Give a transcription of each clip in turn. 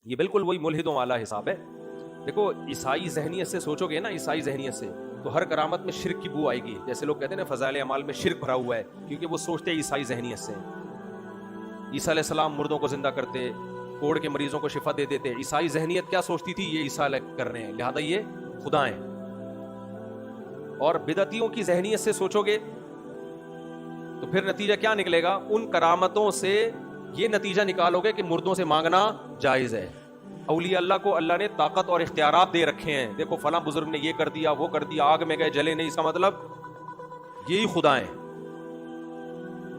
یہ بالکل وہی ملحدوں والا حساب ہے. دیکھو عیسائی ذہنیت سے سوچو گے نا, عیسائی ذہنیت سے, تو ہر کرامت میں شرک کی بو آئے گی. جیسے لوگ کہتے ہیں نا فضائل اعمال میں شرک بھرا ہوا ہے, کیونکہ وہ سوچتے ہیں عیسائی ذہنیت سے. عیسیٰ علیہ السلام مردوں کو زندہ کرتے, کوڑ کے مریضوں کو شفا دے دیتے. عیسائی ذہنیت کیا سوچتی تھی؟ یہ عیسیٰ کر رہے ہیں لہذا یہ خدا ہیں. اور بدعتیوں کی ذہنیت سے سوچو گے تو پھر نتیجہ کیا نکلے گا؟ ان کرامتوں سے یہ نتیجہ نکالو گے کہ مردوں سے مانگنا جائز ہے. اولیاء اللہ کو اللہ نے طاقت اور اختیارات دے رکھے ہیں. دیکھو فلاں بزرگ نے یہ کر دیا, وہ کر دیا, آگ میں گئے جلے نہیں, اس کا مطلب یہی خدا ہیں.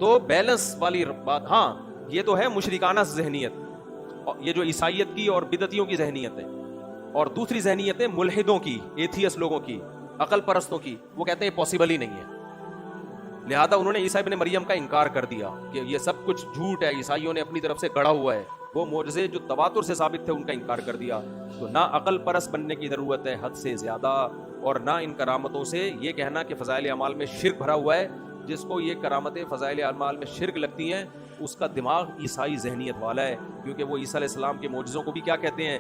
تو بیلنس والی بات. ہاں یہ تو ہے مشرکانہ ذہنیت, یہ جو عیسائیت کی اور بدعتیوں کی ذہنیت ہے. اور دوسری ذہنیت ہے ملحدوں کی, ایتھیس لوگوں کی, عقل پرستوں کی. وہ کہتے ہیں پاسبل ہی نہیں ہے, لہذا انہوں نے عیسیٰ ابن مریم کا انکار کر دیا کہ یہ سب کچھ جھوٹ ہے, عیسائیوں نے اپنی طرف سے گڑھا ہوا ہے. وہ معجزے جو تواتر سے ثابت تھے ان کا انکار کر دیا. تو نہ عقل پرست بننے کی ضرورت ہے حد سے زیادہ, اور نہ ان کرامتوں سے یہ کہنا کہ فضائل اعمال میں شرک بھرا ہوا ہے. جس کو یہ کرامتیں فضائل اعمال میں شرک لگتی ہیں اس کا دماغ عیسائی ذہنیت والا ہے, کیونکہ وہ عیسیٰ علیہ السلام کے معجزوں کو بھی کیا کہتے ہیں؟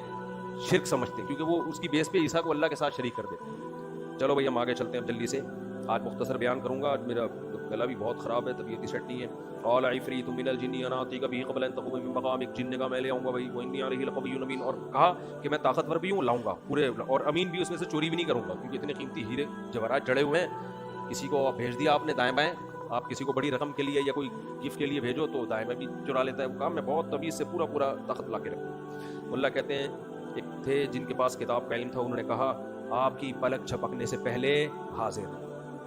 شرک سمجھتے ہیں, کیونکہ وہ اس کی بیس پہ عیسیٰ کو اللہ کے ساتھ شریک کر دیتے ہیں. چلو بھائی ہم آگے چلتے ہیں جلدی سے. آج مختصر بیان کروں گا, آج میرا گلا بھی بہت خراب ہے, طبیعت سیٹ نہیں ہے. قال عفریت من الجن انا آتیک به قبل ان تقوم من مقامک. جن نے کہا میں لے آؤں گا بھائی, وانی علیہ لقوی امین, اور کہا کہ میں طاقتور بھی ہوں, لاؤں گا پورے, اور امین بھی, اس میں سے چوری بھی نہیں کروں گا, کیونکہ اتنے قیمتی ہیرے جواہرات جڑے ہوئے ہیں. کسی کو بھیج دیا آپ نے دائیں بائیں, آپ کسی کو بڑی رقم کے لیے یا کوئی گفٹ کے لیے بھیجو تو دائیں بائیں بھی چرا لیتا ہے. وہ کام میں بہت تمیز سے پورا تخت لا کے رکھوں. اللہ کہتے ہیں ایک تھے جن کے پاس کتاب کا علم تھا, انہوں نے کہا آپ کی پلک جھپکنے سے پہلے حاضر.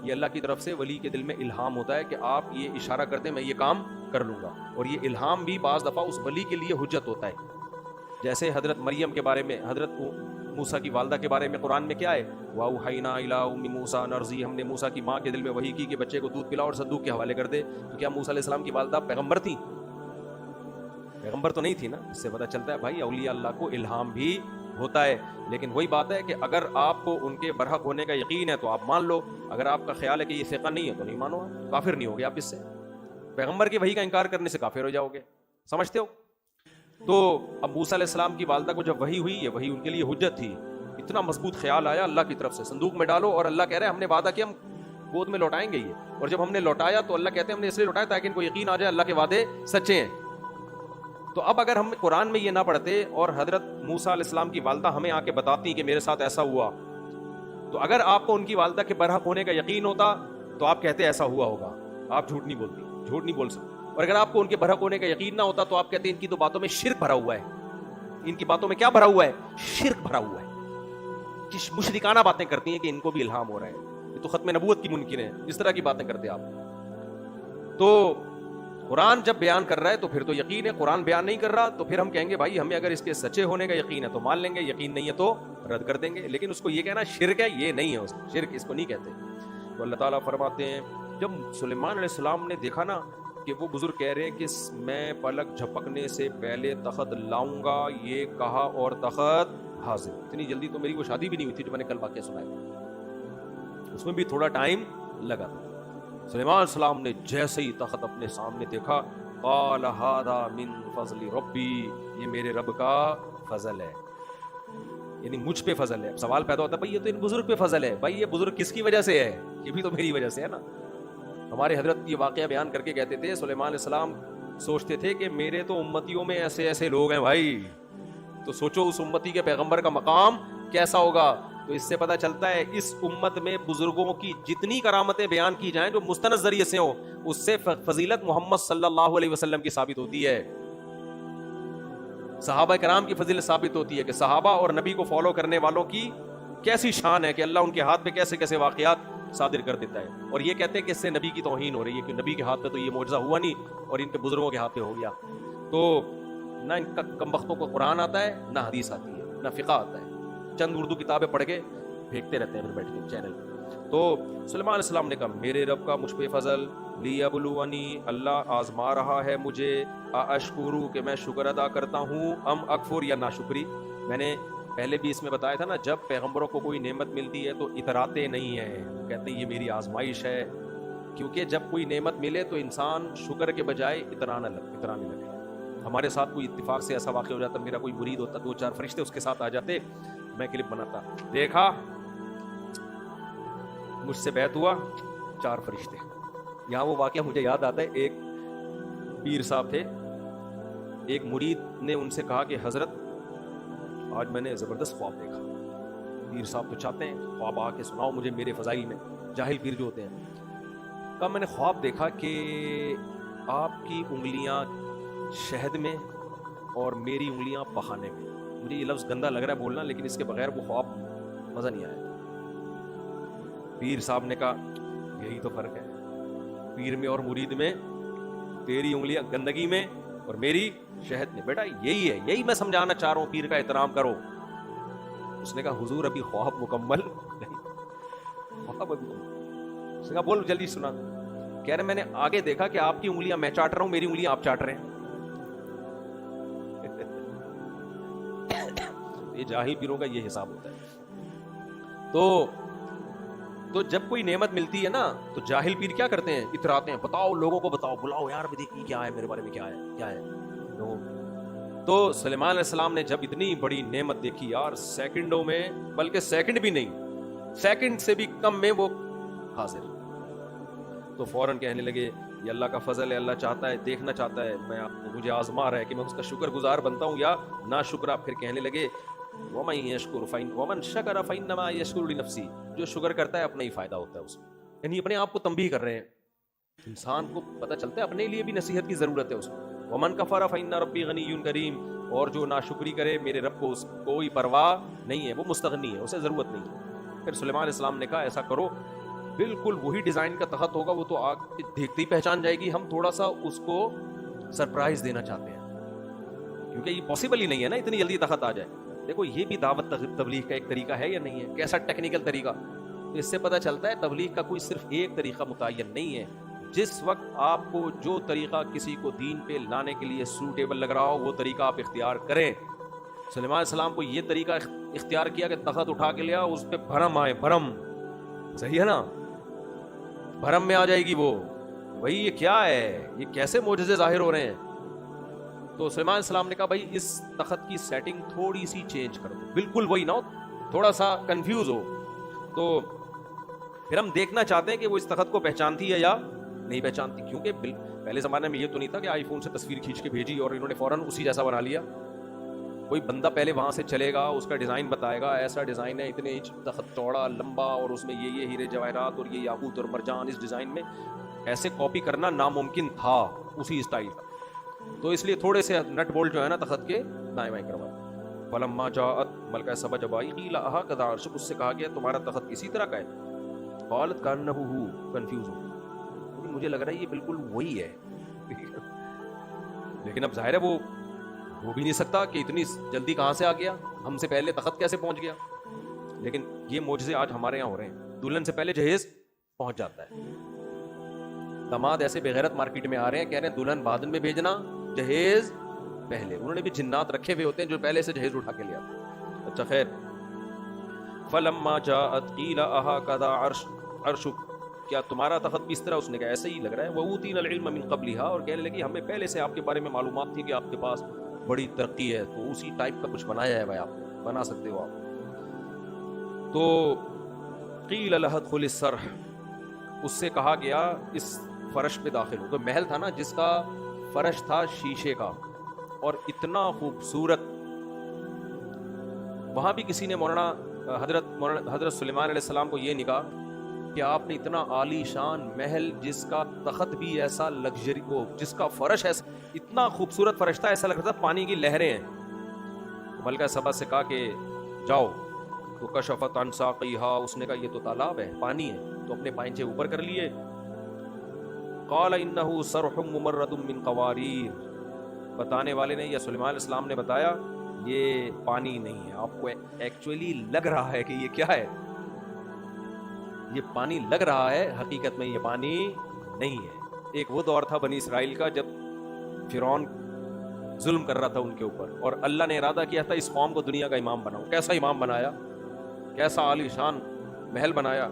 یہ اللہ کی طرف سے ولی کے دل میں الہام ہوتا ہے کہ آپ یہ اشارہ کرتے میں یہ کام کر لوں گا, اور یہ الہام بھی بعض دفعہ اس ولی کے لیے حجت ہوتا ہے. جیسے حضرت مریم کے بارے میں, حضرت موسیٰ کی والدہ کے بارے میں قرآن میں کیا ہے؟ وَأَوْحَيْنَا إِلَىٰ أُمِّ مُوسَىٰ نَرْضِي, ہم نے موسیٰ کی ماں کے دل میں وحی کی کہ بچے کو دودھ پلاؤ اور صدوق کے حوالے کر دے. تو کیا موسیٰ علیہ السلام کی والدہ پیغمبر تھی؟ پیغمبر تو نہیں تھی نا. اس سے پتہ چلتا ہے بھائی اولیاء اللہ کو الہام بھی ہوتا ہے. لیکن وہی بات ہے کہ اگر آپ کو ان کے برحق ہونے کا یقین ہے تو آپ مان لو, اگر آپ کا خیال ہے کہ یہ ثقہ نہیں ہے تو نہیں مانو, کافر نہیں ہوگے آپ اس سے. پیغمبر کی وحی کا انکار کرنے سے کافر ہو جاؤ گے, سمجھتے ہو؟ تو اب موسیٰ علیہ السلام کی والدہ کو جب وحی ہوئی, یہ وحی ان کے لیے حجت تھی. اتنا مضبوط خیال آیا اللہ کی طرف سے, صندوق میں ڈالو, اور اللہ کہہ رہے ہیں ہم نے وعدہ کیا ہم گود میں لوٹائیں گے یہ. اور جب ہم نے لوٹایا تو اللہ کہتے ہیں ہم نے اس لیے لوٹایا تاکہ ان کو یقین آ جائے اللہ کے وعدے سچے ہیں. تو اب اگر ہم قرآن میں یہ نہ پڑھتے اور حضرت موسیٰ علیہ السلام کی والدہ ہمیں آ کے بتاتی کہ میرے ساتھ ایسا ہوا, تو اگر آپ کو ان کی والدہ کے برحق ہونے کا یقین ہوتا تو آپ کہتے ایسا ہوا ہوگا, آپ جھوٹ نہیں بولتی, جھوٹ نہیں بول سکتے. اور اگر آپ کو ان کے برحق ہونے کا یقین نہ ہوتا تو آپ کہتے ان کی تو باتوں میں شرک بھرا ہوا ہے. ان کی باتوں میں کیا بھرا ہوا ہے؟ شرک بھرا ہوا ہے. مشرکانہ باتیں کرتی ہیں کہ ان کو بھی الہام ہو رہا ہے, یہ تو ختم نبوت کی ممکن ہے, اس طرح کی باتیں کرتے آپ. تو قرآن جب بیان کر رہا ہے تو پھر تو یقین ہے, قرآن بیان نہیں کر رہا تو پھر ہم کہیں گے بھائی ہمیں اگر اس کے سچے ہونے کا یقین ہے تو مان لیں گے, یقین نہیں ہے تو رد کر دیں گے. لیکن اس کو یہ کہنا شرک ہے, یہ نہیں ہے, اس شرک اس کو نہیں کہتے. تو اللہ تعالیٰ فرماتے ہیں جب سلیمان علیہ السلام نے دیکھا نا کہ وہ بزرگ کہہ رہے ہیں کہ میں پلک جھپکنے سے پہلے تخت لاؤں گا, یہ کہا اور تخت حاضر. اتنی جلدی تو میری وہ شادی بھی نہیں ہوئی تھی جو میں نے کل واقعہ سنایا, اس میں بھی تھوڑا ٹائم لگا تھا. سلیمان علیہ السلام نے جیسے ہی تخت اپنے سامنے دیکھا, قال ھذا من فضل ربی, یہ میرے رب کا فضل ہے, یعنی مجھ پہ فضل ہے. اب سوال پیدا ہوتا ہے بھائی یہ تو ان بزرگ پہ فضل ہے, بھائی یہ بزرگ کس کی وجہ سے ہے؟ یہ بھی تو میری وجہ سے ہے نا. ہمارے حضرت یہ واقعہ بیان کر کے کہتے تھے سلیمان علیہ السلام سوچتے تھے کہ میرے تو امتیوں میں ایسے ایسے لوگ ہیں بھائی, تو سوچو اس امتی کے پیغمبر کا مقام کیسا ہوگا. تو اس سے پتہ چلتا ہے اس امت میں بزرگوں کی جتنی کرامتیں بیان کی جائیں جو مستند ذریعے سے ہوں, اس سے فضیلت محمد صلی اللہ علیہ وسلم کی ثابت ہوتی ہے, صحابہ کرام کی فضیلت ثابت ہوتی ہے کہ صحابہ اور نبی کو فالو کرنے والوں کی کیسی شان ہے کہ اللہ ان کے ہاتھ پہ کیسے کیسے واقعات صادر کر دیتا ہے. اور یہ کہتے ہیں کہ اس سے نبی کی توہین ہو رہی ہے کہ نبی کے ہاتھ پہ تو یہ معجزہ ہوا نہیں اور ان کے بزرگوں کے ہاتھ پہ ہو گیا. تو نہ ان کا کم بختوں کو قرآن آتا ہے, نہ حدیث آتی ہے, نہ فقہ آتا ہے, چند اردو کتابیں پڑھ کے پھینکتے رہتے ہیں پھر بیٹھ کے چینل. تو سلیمان علیہ السلام نے کہا میرے رب کا مجھ پہ فضل, لیبلونی, اللہ آزما رہا ہے مجھے, اشکرو, کہ میں شکر ادا کرتا ہوں, ام اکفر, یا ناشکری. میں نے پہلے بھی اس میں بتایا تھا نا, جب پیغمبروں کو کوئی نعمت ملتی ہے تو اتراتے نہیں ہیں, کہتے ہیں یہ میری آزمائش ہے. کیونکہ جب کوئی نعمت ملے تو انسان شکر کے بجائے اترانے لگے. ہمارے ساتھ کوئی اتفاق سے ایسا واقع ہو جاتا, میرا کوئی مرید ہوتا, 2-4 فرشتے اس کے ساتھ آ جاتے, میں کلپ بناتا, دیکھا مجھ سے بیعت ہوا 4 فرشتے. یہاں وہ واقعہ مجھے یاد آتا ہے, ایک پیر صاحب تھے, ایک مرید نے ان سے کہا کہ حضرت آج میں نے زبردست خواب دیکھا. پیر صاحب تو چاہتے ہیں خواب آ کے سناؤ مجھے میرے فضائل میں, جاہل پیر جو ہوتے ہیں. کہا میں نے خواب دیکھا کہ آپ کی انگلیاں شہد میں اور میری انگلیاں پخانے میں. مجھے یہ لفظ گندا لگ رہا ہے بولنا, لیکن اس کے بغیر وہ خواب مزہ نہیں آیا. پیر صاحب نے کہا یہی تو فرق ہے پیر میں اور مرید میں, تیری انگلیاں گندگی میں اور میری شہد میں. بیٹا یہی ہے, یہی میں سمجھانا چاہ رہا ہوں, پیر کا احترام کرو. اس نے کہا حضور ابھی خواب مکمل نہیں. خواب ابھی مکمل. اس نے کہا بول جلدی سنا. کہہ رہے میں نے آگے دیکھا کہ آپ کی انگلیاں میں چاٹ رہا ہوں, میری انگلیاں آپ چاٹ رہے ہیں. یہ جاہل پیروں کا یہ حساب ہوتا ہے. تو جب کوئی نعمت ملتی ہے نا تو جاہل پیر کیا کرتے ہیں, اتراتے ہیں, بتاؤ لوگوں کو بتاؤ, بلاؤ یار دیکھیے کیا ہے میرے بارے میں, کیا ہے کیا ہے. تو سلیمان علیہ السلام نے جب اتنی بڑی نعمت دیکھی یار, سیکنڈوں میں, بلکہ سیکنڈ بھی نہیں, سیکنڈ سے بھی کم میں وہ حاضر. تو فوراً کہنے لگے یہ اللہ کا فضل ہے, اللہ چاہتا ہے, دیکھنا چاہتا ہے, مجھے آزما رہا ہے کہ میں اس کا شکر گزار بنتا ہوں یا نا شکرا. پھر کہنے لگے وَمَن يَشْكُرْ وَمَن شَكَرَ فَإِنَّمَا يَشْكُرُ لِنَفْسِهِ, جو شکر کرتا ہے اپنا ہی فائدہ ہوتا ہے اس کو. یعنی اپنے آپ کو تنبیہ کر رہے ہیں, انسان کو پتہ چلتا ہے اپنے لیے بھی نصیحت کی ضرورت ہے اس کو. وَمَن كَفَرَ فَإِنَّ رَبِّي غَنِيٌّ كَرِيمٌ, اور جو ناشکری کرے میرے رب کو اس کوئی پرواہ نہیں ہے, وہ مستغنی ہے, اسے ضرورت نہیں ہے. پھر سلیمان علیہ السلام نے کہا ایسا کرو, بالکل وہی ڈیزائن کا تخت ہوگا, وہ تو آگ دیکھتے ہی پہچان جائے گی, ہم تھوڑا سا اس کو سرپرائز دینا چاہتے ہیں, کیونکہ یہ پاسبل ہی نہیں ہے نا اتنی جلدی تخت آ جائے. دیکھو یہ بھی دعوت تبلیغ کا ایک طریقہ ہے یا نہیں ہے, کیسا ٹیکنیکل طریقہ. تو اس سے پتہ چلتا ہے تبلیغ کا کوئی صرف ایک طریقہ متعین نہیں ہے. جس وقت آپ کو جو طریقہ کسی کو دین پہ لانے کے لیے سوٹیبل لگ رہا ہو وہ طریقہ آپ اختیار کریں. سلیمان علیہ السلام کو یہ طریقہ اختیار کیا کہ تخت اٹھا کے لیا, اس پہ بھرم آئے, بھرم, صحیح ہے نا, بھرم میں آ جائے گی وہ, بھائی یہ کیا ہے, یہ کیسے معجزے ظاہر ہو رہے ہیں. تو سلیمان علیہ السلام نے کہا بھائی اس تخت کی سیٹنگ تھوڑی سی چینج کر دو, بالکل وہی نہ ہو, تھوڑا سا کنفیوز ہو. تو پھر ہم دیکھنا چاہتے ہیں کہ وہ اس تخت کو پہچانتی ہے یا نہیں پہچانتی, کیونکہ پہلے زمانے میں یہ تو نہیں تھا کہ آئی فون سے تصویر کھینچ کے بھیجی اور انہوں نے فوراً اسی جیسا بنا لیا. کوئی بندہ پہلے وہاں سے چلے گا, اس کا ڈیزائن بتائے گا, ایسا ڈیزائن ہے, اتنے انچ تخت چوڑا لمبا, اور اس میں یہ ہیرے جواہرات اور یہ یاقوت اور مرجان اس ڈیزائن میں. ایسے کاپی کرنا ناممکن تھا اسی اسٹائل کا. تو اس لیے تھوڑے سے نٹ بولٹ جو ہے نا تخت کے دائیں بائیں کروا. فلما جاءت ملکہ سبا جب آئی قیل اہکذا عرشک, اس سے کہا گیا تمہارا تخت اسی طرح کا ہے. قالت کانہ ہو, کنفیوز ہو, مجھے لگ رہا ہے یہ بالکل وہی ہے. لیکن اب ظاہر ہے وہ ہو بھی نہیں سکتا کہ اتنی جلدی کہاں سے آ گیا, ہم سے پہلے تخت کیسے پہنچ گیا. لیکن یہ معجزے آج ہمارے یہاں ہو رہے ہیں, دلہن سے پہلے جہیز پہنچ جاتا ہے. داماد ایسے بغیرت مارکیٹ میں آ رہے ہیں, کہہ رہے ہیں دلہن بعد میں بھیجنا, جہیز پہلے. انہوں نے بھی جنات رکھے ہوئے ہوتے ہیں جو پہلے سے جہیز اٹھا کے لیا. اچھا خیر. فلما جاءت قیل اہکذا عرشک, کیا تمہارا تخت بھی اس طرح, اس نے کہا ایسے ہی لگ رہا ہے. وَأُوتِينَا الْعِلْمَ مِنْ قَبْلِهَا, اور کہنے لگی ہمیں پہلے سے آپ کے بارے میں معلومات تھی کہ آپ کے پاس بڑی ترقی ہے, تو اسی ٹائپ کا کچھ بنایا ہے بھائی, آپ بنا سکتے ہو آپ. تو قیل لها ادخل السرح, اس سے کہا گیا اس فرش پہ داخل ہو. تو محل تھا نا جس کا فرش تھا شیشے کا اور اتنا خوبصورت. وہاں بھی کسی نے مولانا حضرت سلیمان علیہ السلام کو یہ نہیں کہا کہ آپ نے اتنا عالی شان محل جس کا تخت بھی ایسا لگژری کو, جس کا فرش ایسا اتنا خوبصورت فرش تھا, ایسا لگ رہا تھا پانی کی لہریں ہیں. ملکہ سبا سے کہا کہ جاؤ. تو کشفت عن ساقیہا, اس نے کہا یہ تو تالاب ہے, پانی ہے. تو اپنے پائنچے اوپر کر لیے. قال انہ صرح ممرد من قواریر, بتانے والے نے یا سلیمان علیہ السلام نے بتایا یہ پانی نہیں ہے. آپ کو ایکچولی لگ رہا ہے کہ یہ کیا ہے, یہ پانی لگ رہا ہے, حقیقت میں یہ پانی نہیں ہے. ایک وہ دور تھا بنی اسرائیل کا جب فرعون ظلم کر رہا تھا ان کے اوپر, اور اللہ نے ارادہ کیا تھا اس قوم کو دنیا کا امام بناؤ. کیسا امام بنایا, کیسا عالی شان محل بنایا.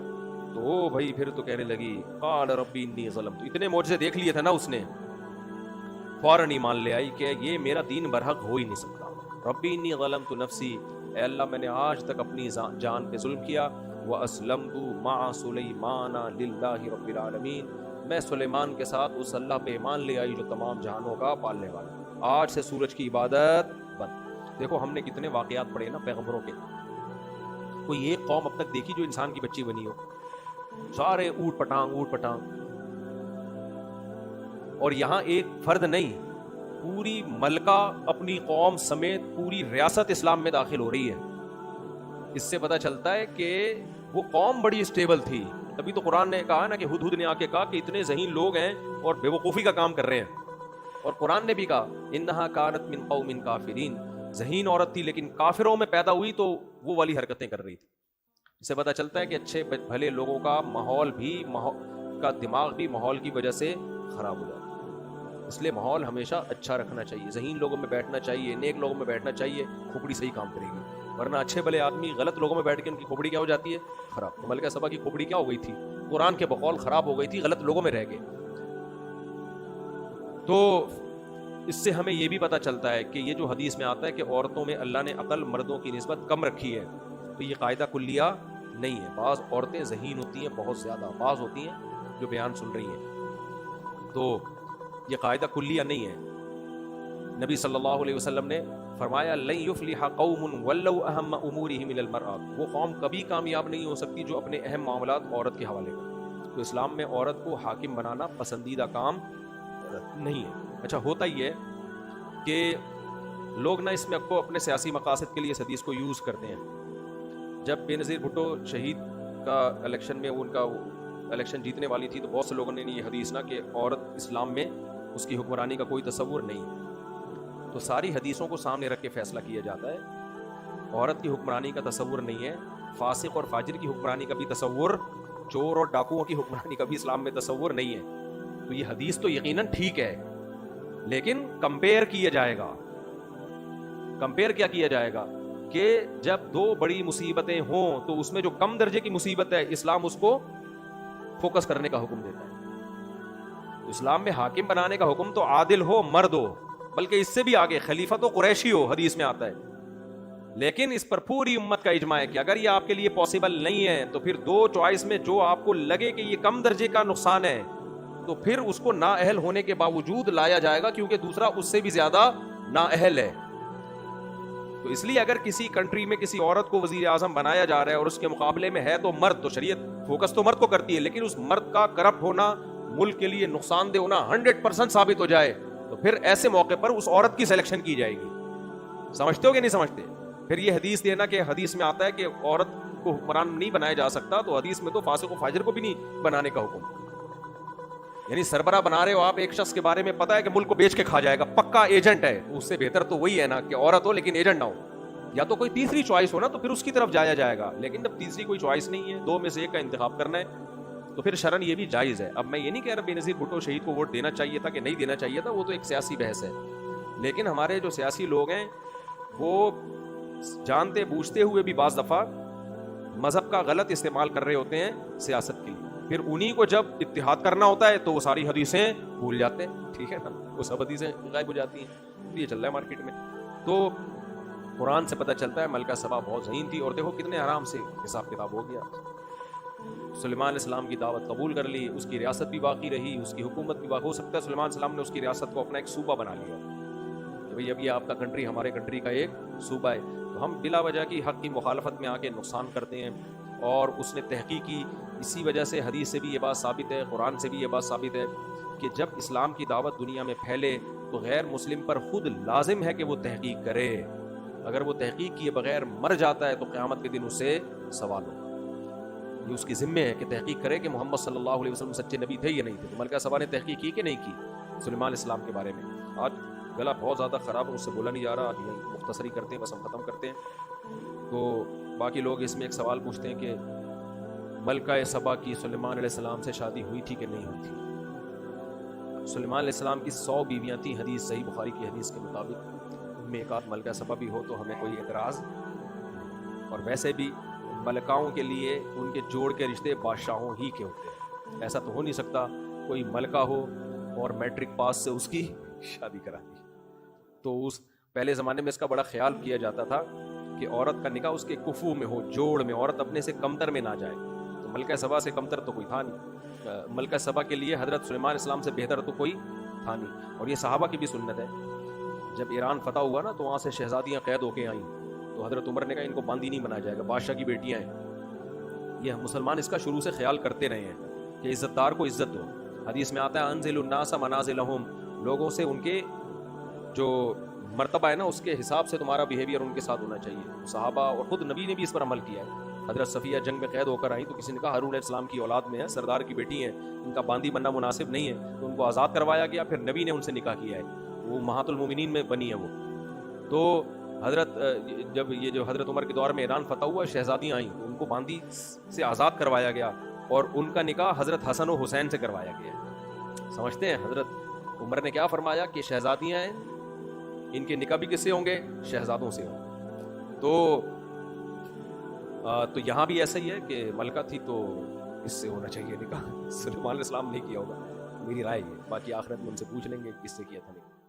تو بھائی پھر تو کہنے لگی قال ربی انی ظلمت, اتنے معجزے دیکھ لیے تھے نا اس نے. فوراً ایمان لے آئی کہ یہ میرا دین برحق ہو ہی نہیں سکتا. ربی انی ظلمت نفسی، اے اللہ میں نے آج تک اپنی جان پہ ظلم کیا. وَأَسْلَمْتُ مَعَ سُلَيْمَانَ لِلَّهِ رَبِّ الْعَالَمِينَ، میں سلیمان کے ساتھ اس اللہ پہ ایمان لے آئی جو تمام جہانوں کا پالنے والا. آج سے سورج کی عبادت بند. دیکھو ہم نے کتنے واقعات پڑھے نا پیغمبروں کے. کوئی ایک قوم اب تک دیکھی جو انسان کی بچی بنی ہو؟ سارے اوٹ پٹانگ. اور یہاں ایک فرد نہیں، پوری ملکہ اپنی قوم سمیت پوری ریاست اسلام میں داخل ہو رہی ہے. اس سے پتہ چلتا ہے کہ وہ قوم بڑی اسٹیبل تھی. تبھی تو قرآن نے کہا نا کہ ہدہد نے آ کے کہا کہ اتنے ذہین لوگ ہیں اور بے وقوفی کا کام کر رہے ہیں. اور قرآن نے بھی کہا انہا کانت من قوم کافرین، ذہین عورت تھی لیکن کافروں میں پیدا ہوئی تو وہ والی حرکتیں کر رہی تھی. اس سے پتہ چلتا ہے کہ اچھے بھلے لوگوں کا ماحول بھی کا دماغ بھی ماحول کی وجہ سے خراب ہو جاتا ہے. اس لیے ماحول ہمیشہ اچھا رکھنا چاہیے، ذہین لوگوں میں بیٹھنا چاہیے، نیک لوگوں میں بیٹھنا چاہیے، کھوپڑی صحیح کام کرے گی. ورنہ اچھے بھلے آدمی غلط لوگوں میں بیٹھ کے ان کی کھوپڑی کیا ہو جاتی ہے؟ خراب. تو ملکہ سبا کی کھوپڑی کیا ہو گئی تھی؟ قرآن کے بقول خراب ہو گئی تھی، غلط لوگوں میں رہ گئے. تو اس سے ہمیں یہ بھی پتہ چلتا ہے کہ یہ جو حدیث میں آتا ہے کہ عورتوں میں اللہ نے عقل مردوں کی نسبت کم رکھی ہے، تو یہ قاعدہ کلیہ نہیں ہے. بعض عورتیں ذہین ہوتی ہیں بہت زیادہ، بعض ہوتی ہیں جو بیان سن رہی ہیں، تو یہ قاعدہ کلیہ نہیں ہے. نبی صلی اللہ علیہ وسلم نے فرمایا لن یفلح قوم ولو اہم امورہم الی المرأۃ، وہ قوم کبھی کامیاب نہیں ہو سکتی جو اپنے اہم معاملات عورت کے حوالے کرے. تو اسلام میں عورت کو حاکم بنانا پسندیدہ کام نہیں ہے. اچھا ہوتا ہی ہے کہ لوگ اس میں کو اپنے سیاسی مقاصد کے لیے اس حدیث کو یوز کرتے ہیں. جب بے نظیر بھٹو شہید کا الیکشن میں ان کا الیکشن جیتنے والی تھی تو بہت سے لوگوں نے یہ حدیث نا کہ عورت اسلام میں اس کی حکمرانی کا کوئی تصور نہیں، تو ساری حدیثوں کو سامنے رکھ کے فیصلہ کیا جاتا ہے. عورت کی حکمرانی کا تصور نہیں ہے، فاسق اور فاجر کی حکمرانی کا بھی تصور، چور اور ڈاکوؤں کی حکمرانی کا بھی اسلام میں تصور نہیں ہے. تو یہ حدیث تو یقیناً ٹھیک ہے، لیکن کمپیئر کیا جائے گا. کمپیئر کیا کیا جائے گا کہ جب دو بڑی مصیبتیں ہوں تو اس میں جو کم درجے کی مصیبت ہے اسلام اس کو فوکس کرنے کا حکم دیتا ہے. اسلام میں حاکم بنانے کا حکم تو عادل ہو، مرد ہو، بلکہ اس سے بھی آگے خلیفہ تو قریشی ہو، حدیث میں آتا ہے. لیکن اس پر پوری امت کا اجماع ہے کہ اگر یہ آپ کے لیے پاسبل نہیں ہے تو پھر دو چوائس میں جو آپ کو لگے کہ یہ کم درجے کا نقصان ہے تو پھر اس کو نااہل ہونے کے باوجود لایا جائے گا، کیونکہ دوسرا اس سے بھی زیادہ نااہل ہے. تو اس لیے اگر کسی کنٹری میں کسی عورت کو وزیر اعظم بنایا جا رہا ہے اور اس کے مقابلے میں ہے تو مرد، تو شریعت فوکس تو مرد کو کرتی ہے، لیکن اس مرد کا کرپٹ ہونا، ملک کے لیے نقصان دہ ہونا 100% ثابت ہو جائے تو پھر ایسے موقع پر اس عورت کی سلیکشن کی جائے گی. سمجھتے ہو کہ نہیں سمجھتے؟ پھر یہ حدیث دینا کہ حدیث میں آتا ہے کہ عورت کو حکمران نہیں بنایا جا سکتا، تو حدیث میں تو فاسق و فاجر کو بھی نہیں بنانے کا حکم. یعنی سربراہ بنا رہے ہو آپ ایک شخص کے بارے میں پتا ہے کہ ملک کو بیچ کے کھا جائے گا، پکا ایجنٹ ہے، اس سے بہتر تو وہی ہے نا کہ عورت ہو لیکن ایجنٹ نہ ہو. یا تو کوئی تیسری چوائس ہو نا تو پھر اس کی طرف جایا جائے گا، لیکن جب تیسری کوئی چوائس نہیں ہے، دو میں سے ایک کا انتخاب کرنا ہے تو پھر شرعن یہ بھی جائز ہے. اب میں یہ نہیں کہہ رہا بے نظیر بھٹو شہید کو ووٹ دینا چاہیے تھا کہ نہیں دینا چاہیے تھا، وہ تو ایک سیاسی بحث ہے. لیکن ہمارے جو سیاسی لوگ ہیں وہ جانتے بوجھتے ہوئے بھی بعض دفعہ مذہب کا غلط استعمال کر رہے ہوتے ہیں سیاست کے لیے. پھر انہی کو جب اتحاد کرنا ہوتا ہے تو وہ ساری حدیثیں بھول جاتے ہیں، ٹھیک ہے نا، وہ سب حدیثیں غائب ہو جاتی ہیں. یہ چل رہا ہے مارکیٹ میں. تو قرآن سے پتہ چلتا ہے ملکہ سبا بہت ذہین تھی، اور دیکھو کتنے آرام سے حساب کتاب ہو گیا. سلیمان علیہ السلام کی دعوت قبول کر لی، اس کی ریاست بھی باقی رہی، اس کی حکومت بھی باقی. ہو سکتا ہے سلیمان علیہ السلام نے اس کی ریاست کو اپنا ایک صوبہ بنا لیا کہ بھئی اب یہ آپ کا کنٹری ہمارے کنٹری کا ایک صوبہ ہے. تو ہم بلا وجہ کی حق کی مخالفت میں آ کے نقصان کرتے ہیں، اور اس نے تحقیق کی. اسی وجہ سے حدیث سے بھی یہ بات ثابت ہے، قرآن سے بھی یہ بات ثابت ہے کہ جب اسلام کی دعوت دنیا میں پھیلے تو غیر مسلم پر خود لازم ہے کہ وہ تحقیق کرے. اگر وہ تحقیق کیے بغیر مر جاتا ہے تو قیامت کے دن اس سے سوال ہو. یہ اس کی ذمہ ہے کہ تحقیق کرے کہ محمد صلی اللہ علیہ وسلم سچے نبی تھے یا نہیں تھے. تو ملکہ سبا نے تحقیق کی کہ نہیں کی سلیمان علیہ السلام کے بارے میں. آج گلا بہت زیادہ خراب ہے، مجھ سے بولا نہیں جا رہا، آج مختصری کرتے ہیں، بس ہم ختم کرتے ہیں. تو باقی لوگ اس میں ایک سوال پوچھتے ہیں کہ ملکہ سبا کی سلیمان علیہ السلام سے شادی ہوئی تھی کہ نہیں ہوئی تھی. سلیمان علیہ السلام کی 100 بیویاں تھیں، حدیث صحیح بخاری کی حدیث کے مطابق. ان میں ایک آدھ ملکہ سبا بھی ہو تو ہمیں کوئی اعتراض. اور ویسے بھی ملکاؤں کے لیے ان کے جوڑ کے رشتے بادشاہوں ہی کے ہوتے ہیں. ایسا تو ہو نہیں سکتا کوئی ملکہ ہو اور میٹرک پاس سے اس کی شادی کرا دی. تو اس پہلے زمانے میں اس کا بڑا خیال کیا جاتا تھا کہ عورت کا نکاح اس کے کفو میں ہو, جوڑ میں, عورت اپنے سے کمتر میں نہ جائے. تو ملکہ سبا سے کمتر تو کوئی تھا نہیں, ملکہ سبا کے لیے حضرت سلیمان اسلام سے بہتر تو کوئی تھا نہیں. اور یہ صحابہ کی بھی سنت ہے. جب ایران فتح ہوا نا تو وہاں سے شہزادیاں قید ہو کے آئیں, تو حضرت عمر نے کہا ان کو باندی نہیں بنایا جائے گا, بادشاہ کی بیٹیاں ہیں. یہ مسلمان اس کا شروع سے خیال کرتے رہے ہیں کہ عزت دار کو عزت دو. حدیث میں آتا ہے انزل الناس منازلہم, لوگوں سے ان کے جو مرتبہ ہے نا اس کے حساب سے تمہارا بیہیویئر ان کے ساتھ ہونا چاہیے. صحابہ اور خود نبی نے بھی اس پر عمل کیا ہے. حضرت صفیہ جنگ میں قید ہو کر آئیں تو کسی نے کہا ہارون علیہ السلام کی اولاد میں ہے, سردار کی بیٹی ہیں, ان کا باندی بننا مناسب نہیں ہے, تو ان کو آزاد کروایا گیا. پھر نبی نے ان سے نکاح کیا ہے, وہ امہات المومنین میں بنی ہے وہ. تو حضرت جب یہ جو حضرت عمر کے دور میں ایران فتح ہوا, شہزادیاں آئیں, ان کو باندی سے آزاد کروایا گیا اور ان کا نکاح حضرت حسن و حسین سے کروایا گیا. سمجھتے ہیں حضرت عمر نے کیا فرمایا کہ شہزادیاں ہیں, ان کے نکاح بھی کس سے ہوں گے؟ شہزادوں سے ہوں. تو یہاں بھی ایسا ہی ہے کہ ملکہ تھی تو اس سے ہونا چاہیے نکاح. سلیمان علیہ السلام نے کیا ہوگا, میری رائے ہے, باقی آخرت میں ان سے پوچھ لیں گے کس سے کیا تھا نکاح.